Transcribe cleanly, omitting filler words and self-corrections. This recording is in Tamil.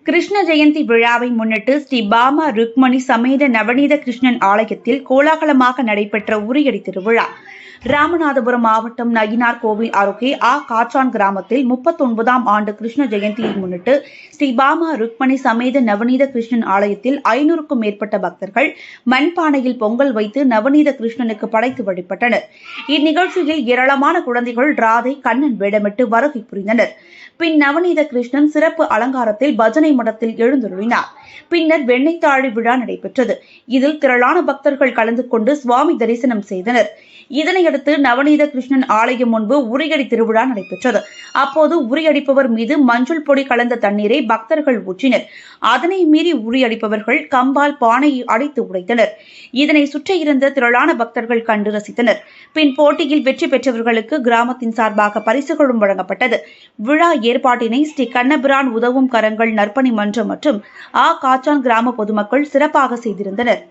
கிருஷ்ண ஜெயந்தி விழாவை முன்னிட்டு ஸ்ரீ பாமா ருக்மணி சமேத நவநீத கிருஷ்ணன் ஆலயத்தில் கோலாகலமாக நடைபெற்ற உரியடி திருவிழா ராமநாதபுரம் மாவட்டம் நயினார் கோவில் அருகே காச்சான் கிராமத்தில் 39ஆம் ஆண்டு கிருஷ்ண ஜெயந்தியை முன்னிட்டு ஸ்ரீ பாமா ருக்மணி சமேத நவநீத கிருஷ்ணன் ஆலயத்தில் 500க்கும் மேற்பட்ட பக்தர்கள் மண்பானையில் பொங்கல் வைத்து நவநீத கிருஷ்ணனுக்கு படைத்து வழிபட்டனர். இந்நிகழ்ச்சியில் ஏராளமான குழந்தைகள் ராதை கண்ணன் வேடமிட்டு வருகை புரிந்தனர். பின் நவநீத கிருஷ்ணன் சிறப்பு அலங்காரத்தில் பஜனை மடத்தில் எழுந்தருளினார். பின்னர் வெண்ணெய்த்தாழி விழா நடைபெற்றது. இதில் திரளான பக்தர்கள் கலந்து கொண்டு சுவாமி தரிசனம் செய்தனர். இதனையடுத்து நவநீத கிருஷ்ணன் ஆலயம் முன்பு உரியடி திருவிழா நடைபெற்றது. அப்போது உரியடிப்பவர் மீது மஞ்சள் பொடி கலந்த தண்ணீரை பக்தர்கள் ஊற்றினர். அதனை மீறி உரியடிப்பவர்கள் கம்பால் பானையை அடைத்து உடைத்தனர். இதனை சுற்றியிருந்த திரளான பக்தர்கள் கண்டு ரசித்தனர். பின் போட்டியில் வெற்றி பெற்றவர்களுக்கு கிராமத்தின் சார்பாக பரிசுகளும் வழங்கப்பட்டது. விழா ஏற்பாட்டினை ஸ்ரீ கண்ணபிரான் உதவும் கரங்கள் நற்பணி மன்றம் மற்றும் காச்சான் கிராம பொதுமக்கள் சிறப்பாக செய்திருந்தனர்.